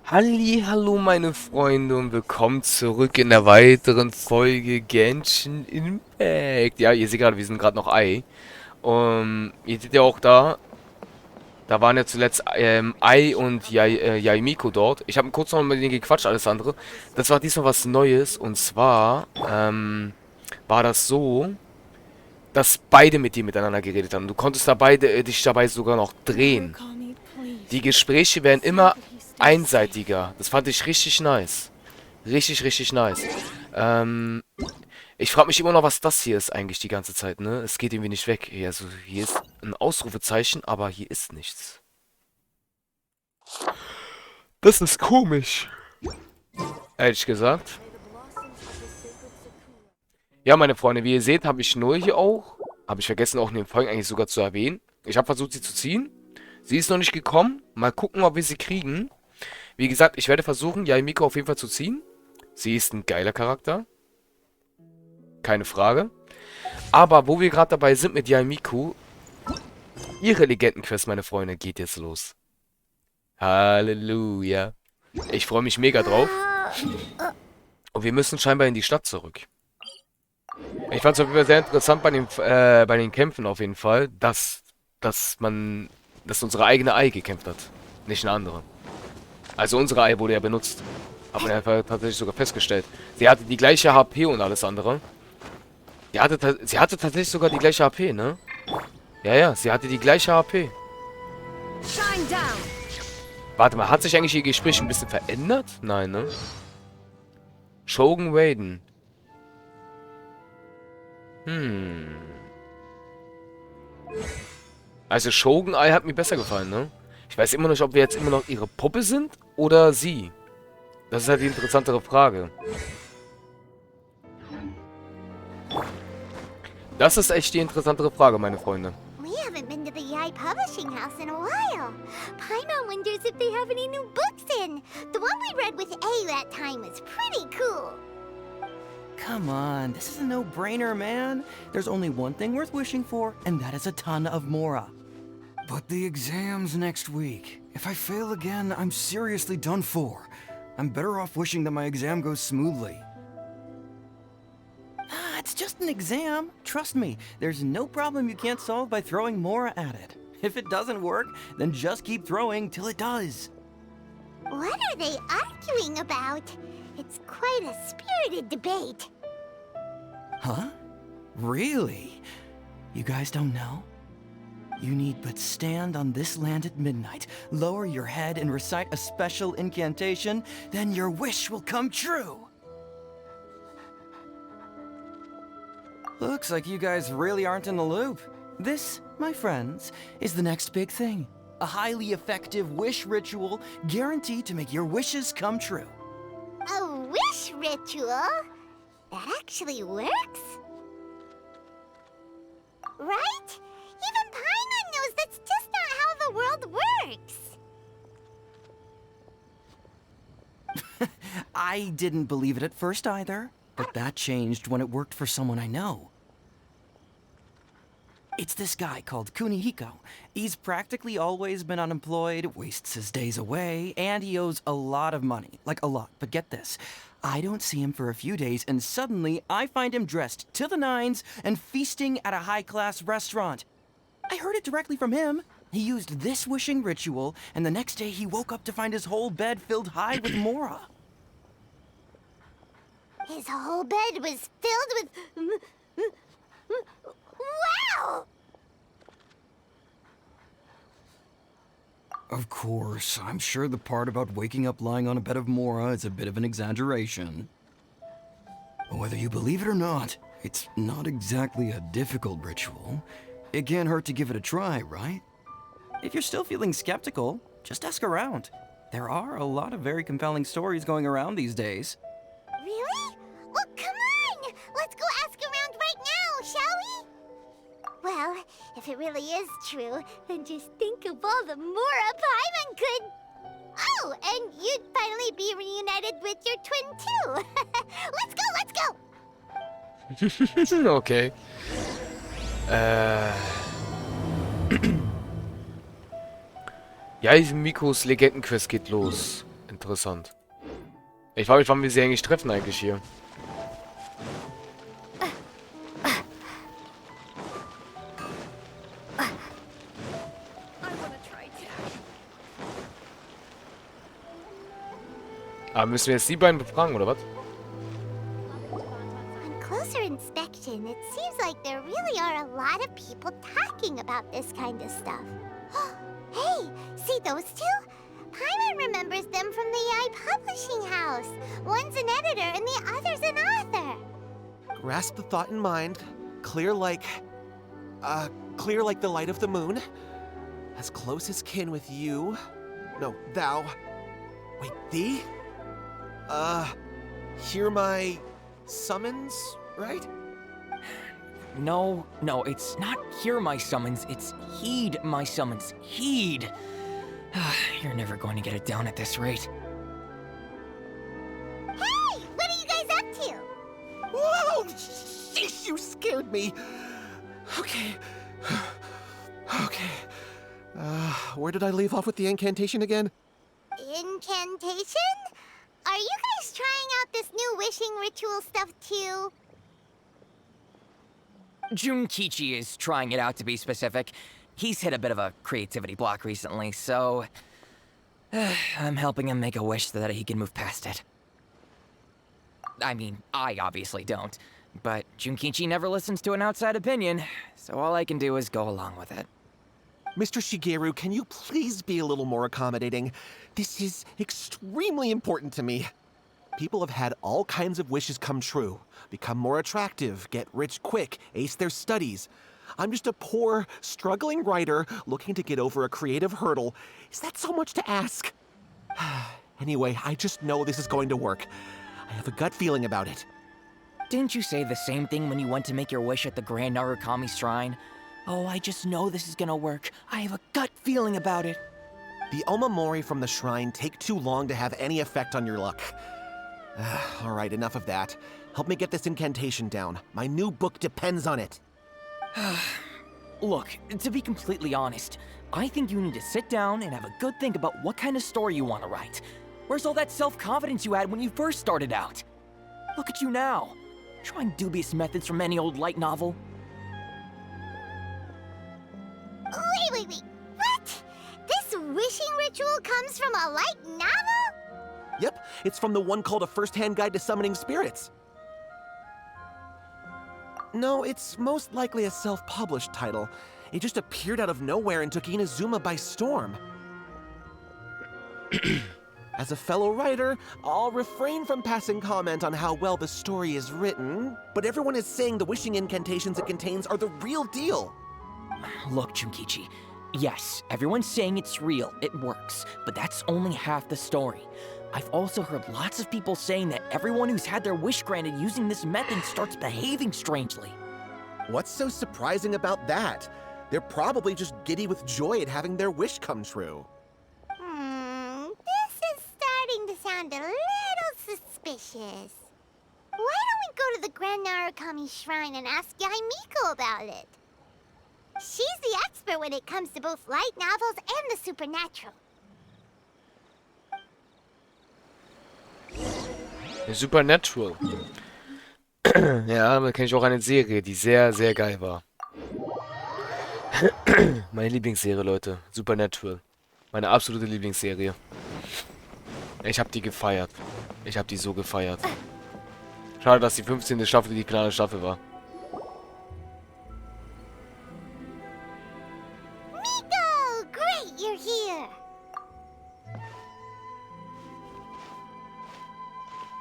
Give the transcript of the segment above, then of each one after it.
Hallo meine Freunde und willkommen zurück in der weiteren Folge Genshin Impact. Ja, ihr seht gerade, wir sind gerade noch Ei. Ihr seht ja auch da waren ja zuletzt Ei und Yaimiko dort. Ich habe kurz noch mit denen gequatscht, alles andere. Das war diesmal was Neues und zwar war das so, dass beide mit dir miteinander geredet haben. Du konntest da beide dich dabei sogar noch drehen. Die Gespräche werden immer einseitiger. Das fand ich richtig nice. Richtig, richtig nice. Ähm, Ich frage mich immer noch, was das hier ist eigentlich die ganze Zeit, ne? Es geht irgendwie nicht weg. Hier, also hier ist ein Ausrufezeichen, aber hier ist nichts. Das ist komisch. Ehrlich gesagt. Ja, meine Freunde, wie ihr seht, habe ich nur hier auch. Habe ich vergessen, auch in den Folgen eigentlich sogar zu erwähnen. Ich habe versucht, sie zu ziehen. Sie ist noch nicht gekommen. Mal gucken, ob wir sie kriegen. Wie gesagt, ich werde versuchen, Yaimiko auf jeden Fall zu ziehen. Sie ist ein geiler Charakter. Keine Frage. Aber wo wir gerade dabei sind mit Yaimiku, ihre Legendenquest, meine Freunde, geht jetzt los. Halleluja. Ich freue mich mega drauf. Und wir müssen scheinbar in die Stadt zurück. Ich fand es auf jeden Fall sehr interessant bei den Kämpfen auf jeden Fall, dass unsere eigene Ei gekämpft hat. Nicht eine andere. Also unsere Ei wurde ja benutzt. Hat man ja tatsächlich sogar festgestellt. Sie hatte die gleiche HP und alles andere. Sie hatte tatsächlich sogar die gleiche HP, ne? Ja, ja, sie hatte die gleiche HP. Warte mal, hat sich eigentlich ihr Gespräch ein bisschen verändert? Nein, ne? Shogun Raiden. Hm. Also Shogun Eye hat mir besser gefallen, ne? Ich weiß immer nicht, ob wir jetzt immer noch ihre Puppe sind oder sie. Das ist halt die interessantere Frage. Das ist echt die interessantere Frage, meine Freunde. We haven't been to the Yai Publishing House in a while. Paimon wonders if they have any new books in. The one we read with A that time was pretty cool. Come on, this is a no-brainer, man. There's only one thing worth wishing for, and that is a ton of Mora. But the exam's next week. If I fail again, I'm seriously done for. I'm better off wishing that my exam goes smoothly. Ah, it's just an exam. Trust me, there's no problem you can't solve by throwing Mora at it. If it doesn't work, then just keep throwing till it does. What are they arguing about? It's quite a spirited debate. Huh? Really? You guys don't know? You need but stand on this land at midnight, lower your head and recite a special incantation, then your wish will come true. Looks like you guys really aren't in the loop. This, my friends, is the next big thing. A highly effective wish ritual guaranteed to make your wishes come true. A wish ritual? That actually works? Right? Even Paimon knows that's just not how the world works. I didn't believe it at first either, but that changed when it worked for someone I know. It's this guy called Kunihiko. He's practically always been unemployed, wastes his days away, and he owes a lot of money. Like a lot, but get this. I don't see him for a few days, and suddenly I find him dressed to the nines and feasting at a high-class restaurant. I heard it directly from him. He used this wishing ritual, and the next day he woke up to find his whole bed filled high with Mora. His whole bed was filled with... Wow! Of course, I'm sure the part about waking up lying on a bed of Mora is a bit of an exaggeration. Whether you believe it or not, it's not exactly a difficult ritual. It can't hurt to give it a try, right? If you're still feeling skeptical, just ask around. There are a lot of very compelling stories going around these days. Really? Well, come on! Let's go ask around right now, shall we? Well, if it really is true, then just think of all the Mora Paimon could... Oh, and you'd finally be reunited with your twin, too! Let's go! Okay. Yaimikos Legendenquest geht los. Interessant. Ich frage mich, wann wir sie eigentlich treffen eigentlich hier. Aber müssen wir jetzt die beiden befragen, oder was? On closer inspection, it seems like there really are a lot of people talking about this kind of stuff. Hey, see those two? Paimon remembers them from the AI publishing house. One's an editor and the other's an author. Grasp the thought in mind. Clear like the light of the moon. As close as kin with you. No, thou. Wait, thee? Hear my summons, right? No, it's not hear my summons, it's heed my summons. Heed! You're never going to get it down at this rate. Hey, what are you guys up to? Whoa! Sheesh, you scared me. Okay. Okay. Where did I leave off with the incantation again? Incantation? Are you guys trying out this new wishing ritual stuff too? Junkichi is trying it out, to be specific. He's hit a bit of a creativity block recently, so I'm helping him make a wish so that he can move past it. I mean, I obviously don't, but Junkichi never listens to an outside opinion, so all I can do is go along with it. Mr. Shigeru, can you please be a little more accommodating? This is extremely important to me. People have had all kinds of wishes come true. Become more attractive, get rich quick, ace their studies. I'm just a poor, struggling writer looking to get over a creative hurdle. Is that so much to ask? Anyway, I just know this is going to work. I have a gut feeling about it. Didn't you say the same thing when you went to make your wish at the Grand Narukami Shrine? Oh, I just know this is gonna work. I have a gut feeling about it. The omamori from the shrine take too long to have any effect on your luck. Alright, enough of that. Help me get this incantation down. My new book depends on it. Look, to be completely honest, I think you need to sit down and have a good think about what kind of story you want to write. Where's all that self-confidence you had when you first started out? Look at you now, trying dubious methods from any old light novel. Wait. What? This wishing ritual comes from a light novel? Yep, it's from the one called A First-Hand Guide to Summoning Spirits. No, it's most likely a self-published title. It just appeared out of nowhere and took Inazuma by storm. As a fellow writer, I'll refrain from passing comment on how well the story is written, but everyone is saying the wishing incantations it contains are the real deal. Look, Junkichi, yes, everyone's saying it's real, it works, but that's only half the story. I've also heard lots of people saying that everyone who's had their wish granted using this method starts behaving strangely. What's so surprising about that? They're probably just giddy with joy at having their wish come true. This is starting to sound a little suspicious. Why don't we go to the Grand Narukami Shrine and ask Yaimiko about it? She's the expert when it comes to both light novels and the supernatural. Supernatural. Ja, da kenne ich auch eine Serie, die sehr, sehr geil war. Meine Lieblingsserie, Leute. Supernatural. Meine absolute Lieblingsserie. Ich habe die gefeiert. Ich habe die so gefeiert. Schade, dass die 15. Staffel die finale Staffel war. Miko! Great, you're here!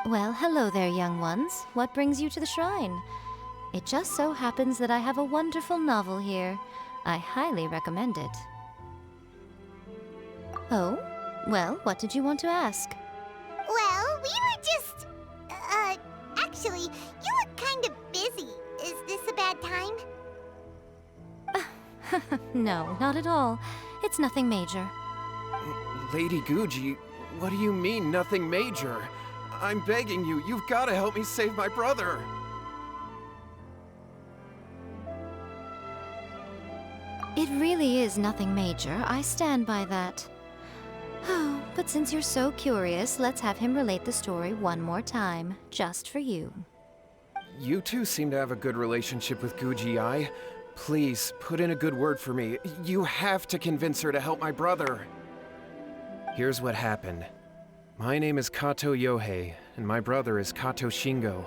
Well, hello there, young ones. What brings you to the shrine? It just so happens that I have a wonderful novel here. I highly recommend it. Oh? Well, what did you want to ask? Well, we were just... actually, you look kind of busy. Is this a bad time? No, not at all. It's nothing major. Lady Guji, what do you mean, nothing major? I'm begging you, you've got to help me save my brother. It really is nothing major. I stand by that. Oh, but since you're so curious, let's have him relate the story one more time, just for you. You two seem to have a good relationship with Guji Ai. Please, put in a good word for me. You have to convince her to help my brother. Here's what happened. My name is Kato Yohei, and my brother is Kato Shingo.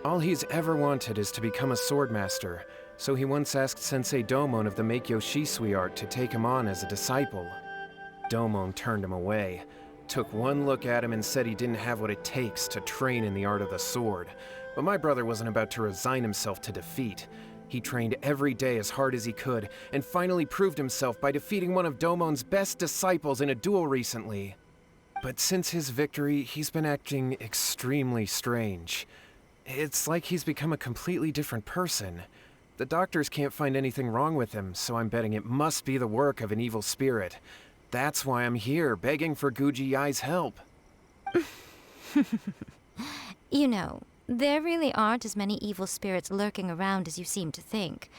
All he's ever wanted is to become a swordmaster, so he once asked Sensei Domon of the Meikyo Shisui art to take him on as a disciple. Domon turned him away, took one look at him and said he didn't have what it takes to train in the art of the sword. But my brother wasn't about to resign himself to defeat. He trained every day as hard as he could, and finally proved himself by defeating one of Domon's best disciples in a duel recently. But since his victory, he's been acting extremely strange. It's like he's become a completely different person. The doctors can't find anything wrong with him, so I'm betting it must be the work of an evil spirit. That's why I'm here, begging for Guji Ai's help. You know, there really aren't as many evil spirits lurking around as you seem to think.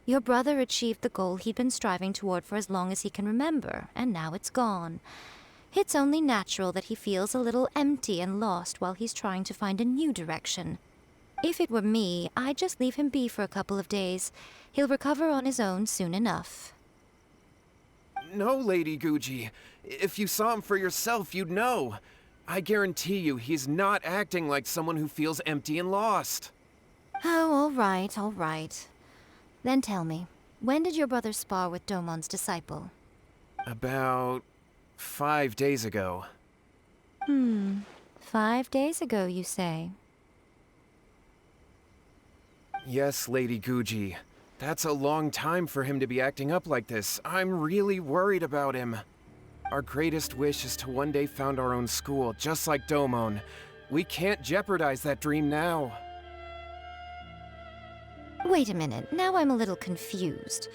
Your brother achieved the goal he'd been striving toward for as long as he can remember, and now it's gone. It's only natural that he feels a little empty and lost while he's trying to find a new direction. If it were me, I'd just leave him be for a couple of days. He'll recover on his own soon enough. No, Lady Guji. If you saw him for yourself, you'd know. I guarantee you he's not acting like someone who feels empty and lost. Oh, all right. Then tell me, when did your brother spar with Domon's disciple? About 5 days ago. 5 days ago, you say? Yes, Lady Guji. That's a long time for him to be acting up like this. I'm really worried about him. Our greatest wish is to one day found our own school, just like Domon. We can't jeopardize that dream now. Wait a minute, now I'm a little confused.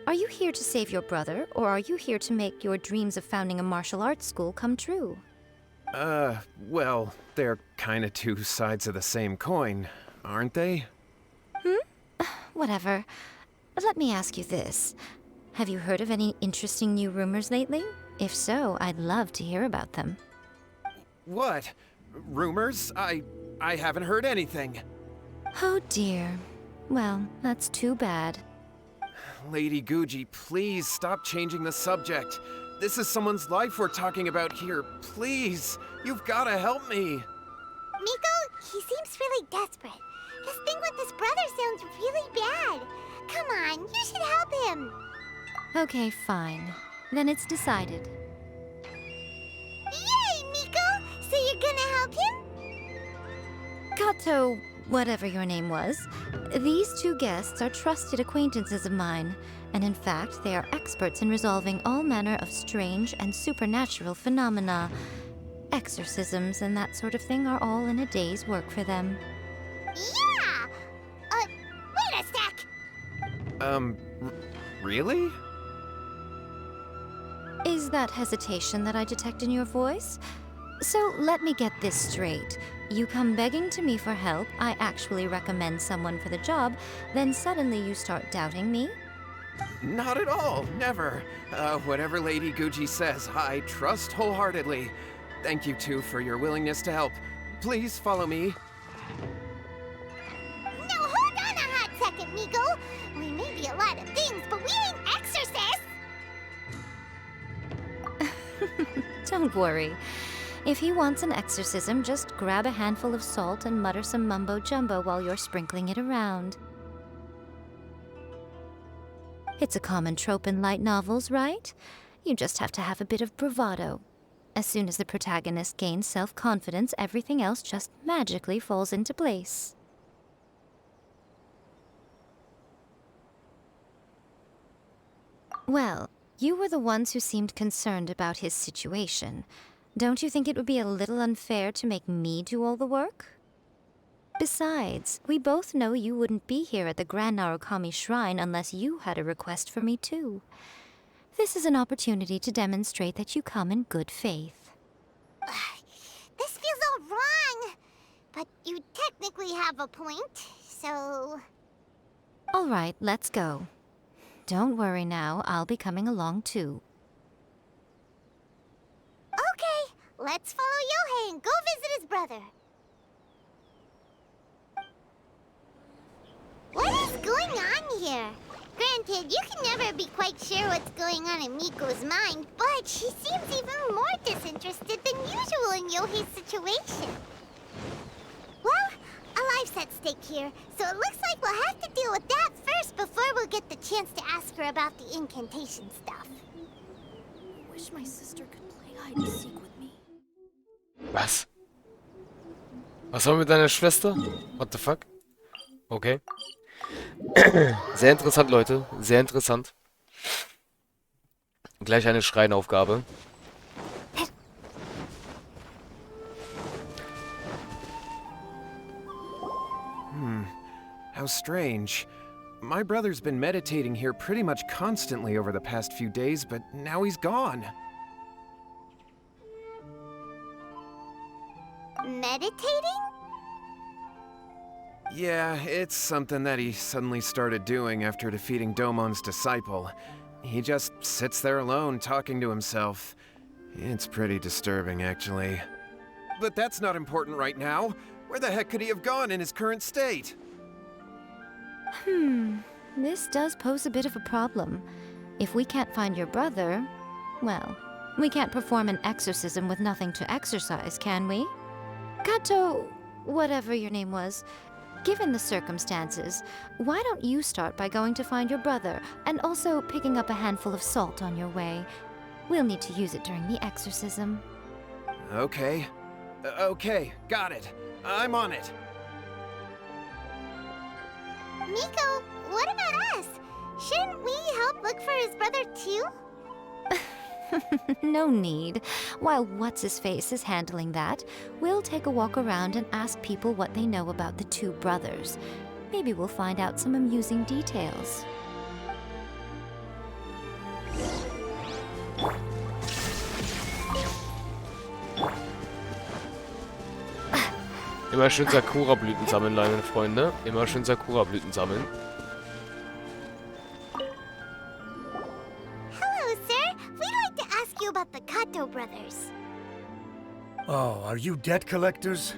Are you here to save your brother, or are you here to make your dreams of founding a martial arts school come true? Well, they're kinda two sides of the same coin, aren't they? Whatever. Let me ask you this. Have you heard of any interesting new rumors lately? If so, I'd love to hear about them. What? Rumors? I haven't heard anything. Oh dear. Well, that's too bad. Lady Guji, please stop changing the subject. This is someone's life we're talking about here. Please, you've gotta help me. Miko, he seems really desperate. His thing with his brother sounds really bad. Come on, you should help him. Okay, fine. Then it's decided. Yay, Miko! So you're gonna help him? Kato, whatever your name was, these two guests are trusted acquaintances of mine, and in fact, they are experts in resolving all manner of strange and supernatural phenomena. Exorcisms and that sort of thing are all in a day's work for them. Yeah! Wait a sec! Really? Is that hesitation that I detect in your voice? So let me get this straight. You come begging to me for help, I actually recommend someone for the job, then suddenly you start doubting me? Not at all, never. Whatever Lady Guji says, I trust wholeheartedly. Thank you two for your willingness to help. Please follow me. No, hold on a hot second, Miko. We may be a lot of things, but we ain't exorcists! Don't worry. If he wants an exorcism, just grab a handful of salt and mutter some mumbo-jumbo while you're sprinkling it around. It's a common trope in light novels, right? You just have to have a bit of bravado. As soon as the protagonist gains self-confidence, everything else just magically falls into place. Well, you were the ones who seemed concerned about his situation. Don't you think it would be a little unfair to make me do all the work? Besides, we both know you wouldn't be here at the Grand Narukami Shrine unless you had a request for me too. This is an opportunity to demonstrate that you come in good faith. This feels all wrong. But you technically have a point, so... All right, let's go. Don't worry now, I'll be coming along too. Let's follow Yohei and go visit his brother. What is going on here? Granted, you can never be quite sure what's going on in Miko's mind, but she seems even more disinterested than usual in Yohei's situation. Well, a life's at stake here, so it looks like we'll have to deal with that first before we'll get the chance to ask her about the incantation stuff. I wish my sister could play hide and seek with me. Was? Was war mit deiner Schwester? What the fuck? Okay. Sehr interessant, Leute. Sehr interessant. Gleich eine Schreinaufgabe. How strange. My brother's been meditating here pretty much constantly over the past few days, but now he's gone. Meditating? Yeah, it's something that he suddenly started doing after defeating Domon's disciple. He just sits there alone, talking to himself. It's pretty disturbing, actually. But that's not important right now. Where the heck could he have gone in his current state? This does pose a bit of a problem. If we can't find your brother, well, we can't perform an exorcism with nothing to exorcise, can we? Kato, whatever your name was, given the circumstances, why don't you start by going to find your brother and also picking up a handful of salt on your way? We'll need to use it during the exorcism. Okay. Okay, got it. I'm on it. Miko, what about us? Shouldn't we help look for his brother too? No need. While What's-His-Face is handling that, we'll take a walk around and ask people what they know about the two brothers. Maybe we'll find out some amusing details. Immer schön Sakura-Blüten sammeln, meine Freunde. Immer schön Sakura-Blüten sammeln. Hello, sir. We'd like to ask you about the Kato brothers. Oh, are you debt collectors?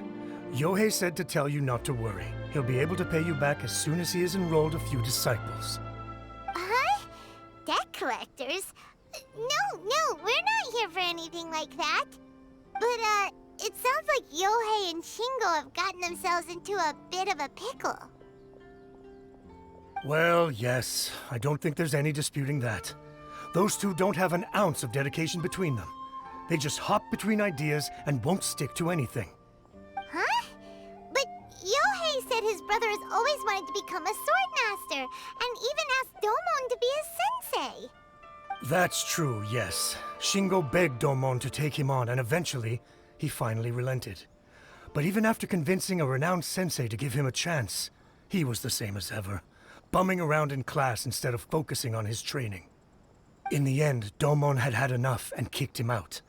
Yohei said to tell you not to worry. He'll be able to pay you back as soon as he has enrolled a few disciples. Huh? Debt collectors? No, we're not here for anything like that. But, it sounds like Yohei and Shingo have gotten themselves into a bit of a pickle. Well, yes, I don't think there's any disputing that. Those two don't have an ounce of dedication between them. They just hop between ideas and won't stick to anything. Huh? But Yohei said his brother has always wanted to become a sword master, and even asked Domon to be his sensei. That's true, yes. Shingo begged Domon to take him on, and eventually, he finally relented. But even after convincing a renowned sensei to give him a chance, he was the same as ever, bumming around in class instead of focusing on his training. In the end, Domon had had enough and kicked him out.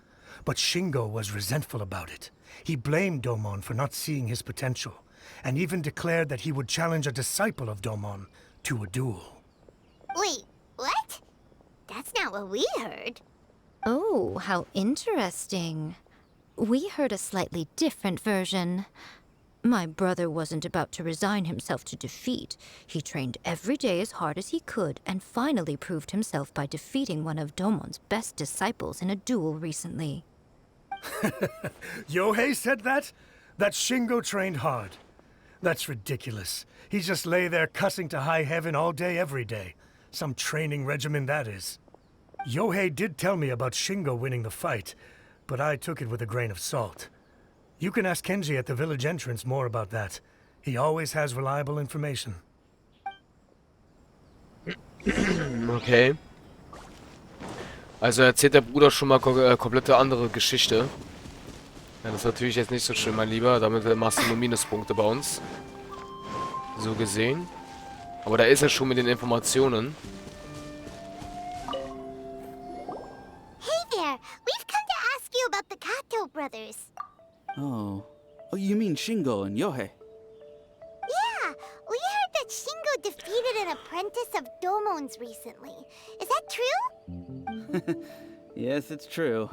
But Shingo was resentful about it. He blamed Domon for not seeing his potential, and even declared that he would challenge a disciple of Domon to a duel. Wait, what? That's not what we heard. Oh, how interesting. We heard a slightly different version. My brother wasn't about to resign himself to defeat. He trained every day as hard as he could and finally proved himself by defeating one of Domon's best disciples in a duel recently. Yohei said that? That Shingo trained hard. That's ridiculous. He just lay there cussing to high heaven all day, every day. Some training regimen, that is. Yohei did tell me about Shingo winning the fight, but I took it with a grain of salt. You can ask Kenji at the village entrance more about that. He always has reliable information. Okay. Also erzählt der Bruder schon mal komplette andere Geschichte. Ja, das ist natürlich jetzt nicht so schön, mein Lieber. Damit machst du nur Minuspunkte bei uns. So gesehen. Aber da ist er schon mit den Informationen. Hey there, we've come to ask you about the Kato brothers. Oh, you mean Shingo and Yohei? Yeah, we heard that Shingo defeated an apprentice of Domon's recently. Is that true? Yes, it's true.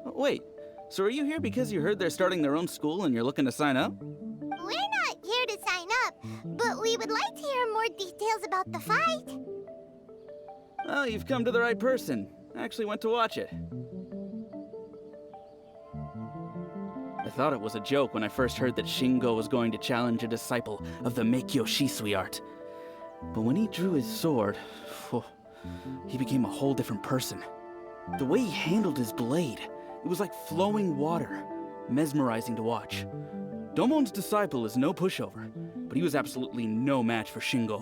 Wait, So are you here because you heard they're starting their own school and you're looking to sign up? We're not here to sign up, but we would like to hear more details about the fight. Well, you've come to the right person. I actually went to watch it. I thought it was a joke when I first heard that Shingo was going to challenge a disciple of the Meikyo Shisui art. But when he drew his sword, he became a whole different person. The way he handled his blade, it was like flowing water, mesmerizing to watch. Domon's disciple is no pushover, but he was absolutely no match for Shingo.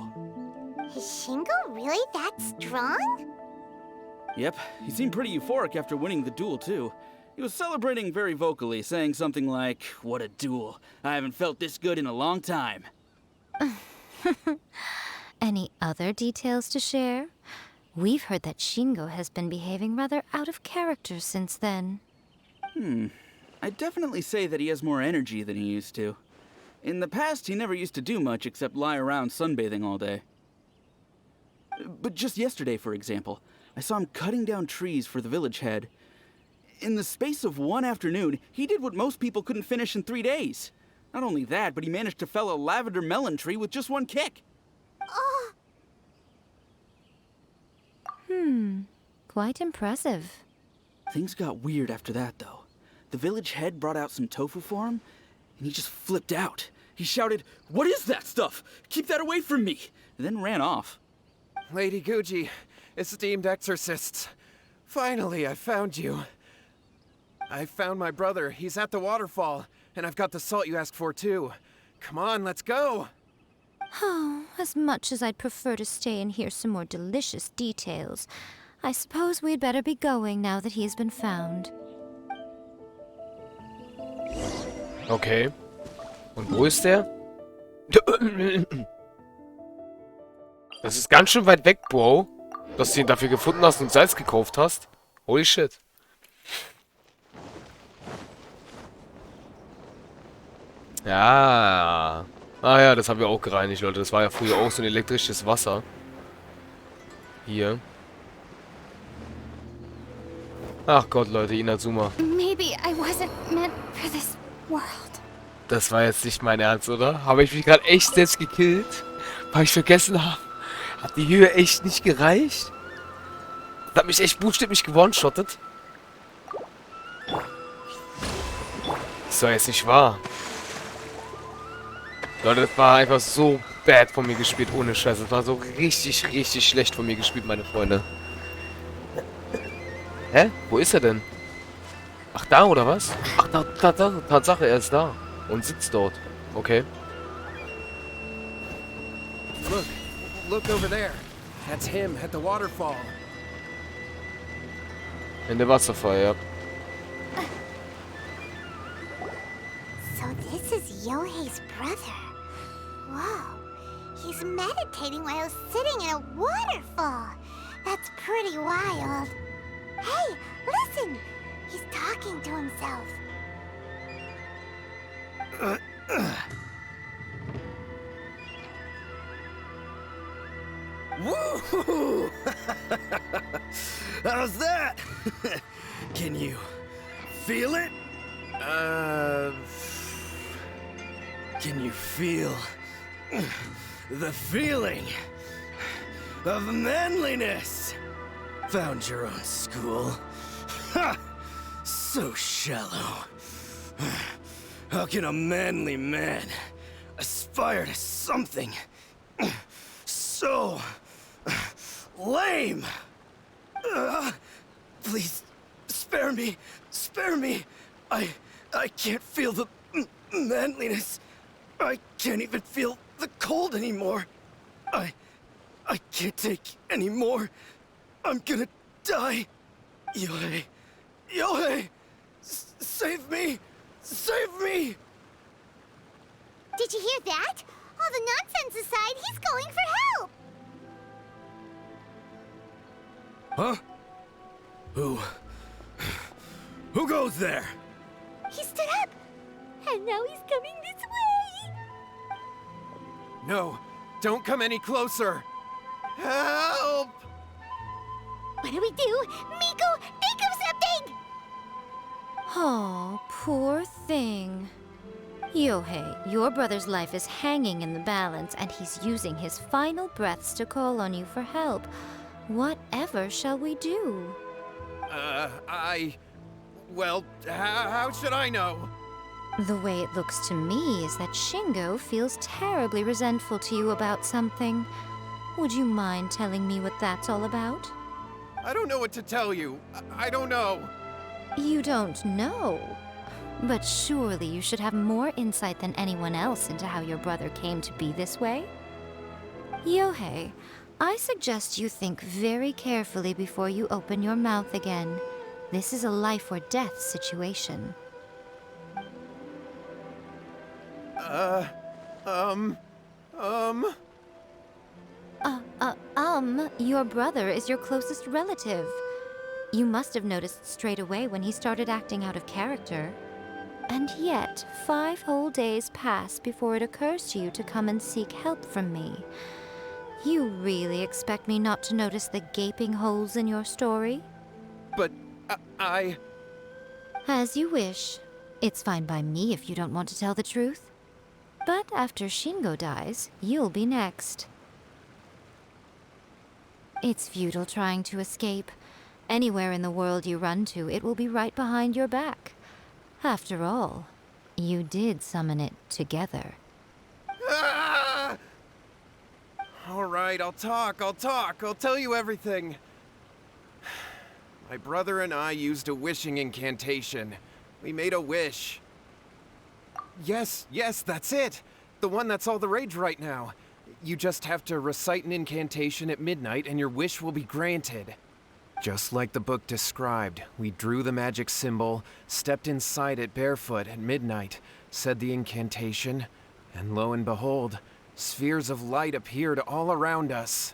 Is Shingo really that strong? Yep, he seemed pretty euphoric after winning the duel too. He was celebrating very vocally, saying something like, "What a duel. I haven't felt this good in a long time." Any other details to share? We've heard that Shingo has been behaving rather out of character since then. I'd definitely say that he has more energy than he used to. In the past, he never used to do much except lie around sunbathing all day. But just yesterday, for example, I saw him cutting down trees for the village head. In the space of one afternoon, he did what most people couldn't finish in 3 days. Not only that, but he managed to fell a lavender melon tree with just one kick. Oh, Quite impressive. Things got weird after that, though. The village head brought out some tofu for him, and he just flipped out. He shouted, "What is that stuff? Keep that away from me!" and then ran off. Lady Guji, esteemed exorcists. Finally, I found you. I found my brother. He's at the waterfall, and I've got the salt you asked for, too. Come on, let's go! Oh, as much as I'd prefer to stay and hear some more delicious details, I suppose we'd better be going now that he's been found. Okay. Und wo ist der? Das ist ganz schön weit weg, Bro. Dass du ihn dafür gefunden hast und Salz gekauft hast. Holy shit. Ja. Ah ja, das haben wir auch gereinigt, Leute. Das war ja früher auch so ein elektrisches Wasser. Hier. Ach Gott, Leute, Inazuma. maybe I wasn't meant for this world. Das war jetzt nicht mein Ernst, oder? Habe ich mich gerade echt selbst gekillt? Weil ich vergessen habe. Hat die Höhe echt nicht gereicht? Das hat mich echt buchstäblich gewone-shottet. Das war jetzt nicht wahr. Leute, das war einfach so bad von mir gespielt, ohne Scheiß. Das war so richtig, richtig schlecht von mir gespielt, meine Freunde. Hä? Wo ist er denn? Ach, da oder was? Ach, Tatsache, er ist da. Und sitzt dort. Okay. Look over there. That's him at the waterfall. In der Wasserfall, ja. So this is Yohei's brother. Whoa. He's meditating while sitting in a waterfall. That's pretty wild. Hey, listen! He's talking to himself. Woo! How's that? Can you feel it? Can you feel the feeling of manliness? Found your own school? Ha! So shallow. How can a manly man aspire to something so lame? Please, spare me. Spare me. I can't feel the manliness. I can't even feel the cold anymore. I can't take any more. I'm gonna die. Yohei. Yohei! Save me! Save me! Did you hear that? All the nonsense aside, he's going for help! Huh? Who goes there? He stood up! And now he's coming this way! No, don't come any closer. Help! What do we do? Miko, think of something! Oh, poor thing. Yohei, your brother's life is hanging in the balance, and he's using his final breaths to call on you for help. Whatever shall we do? Well, how should I know? The way it looks to me is that Shingo feels terribly resentful to you about something. Would you mind telling me what that's all about? I don't know what to tell you. I don't know. You don't know? But surely you should have more insight than anyone else into how your brother came to be this way? Yohei, I suggest you think very carefully before you open your mouth again. This is a life or death situation. Your brother is your closest relative. You must have noticed straight away when he started acting out of character. And yet, 5 whole days pass before it occurs to you to come and seek help from me. You really expect me not to notice the gaping holes in your story? But As you wish. It's fine by me if you don't want to tell the truth. But after Shingo dies, you'll be next. It's futile trying to escape. Anywhere in the world you run to, it will be right behind your back. After all, you did summon it together. All right, I'll talk. I'll tell you everything. My brother and I used a wishing incantation. We made a wish. Yes, that's it. The one that's all the rage right now. You just have to recite an incantation at midnight and your wish will be granted. Just like the book described, we drew the magic symbol, stepped inside it barefoot at midnight, said the incantation, and lo and behold, spheres of light appeared all around us.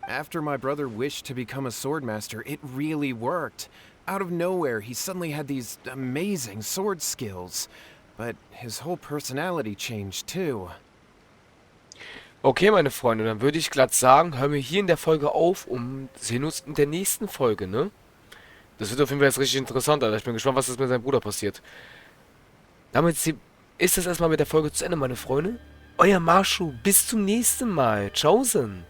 After my brother wished to become a swordmaster, it really worked. Out of nowhere, he suddenly had these amazing sword skills. But his whole personality changed too. Okay, meine Freunde, dann würde ich glatt sagen, hören wir hier in der Folge auf und sehen uns in der nächsten Folge, ne? Das wird auf jeden Fall jetzt richtig interessant, Alter. Ich bin gespannt, was jetzt mit seinem Bruder passiert. Damit ist es erstmal mit der Folge zu Ende, meine Freunde. Euer Marschu, bis zum nächsten Mal. Tschaußen.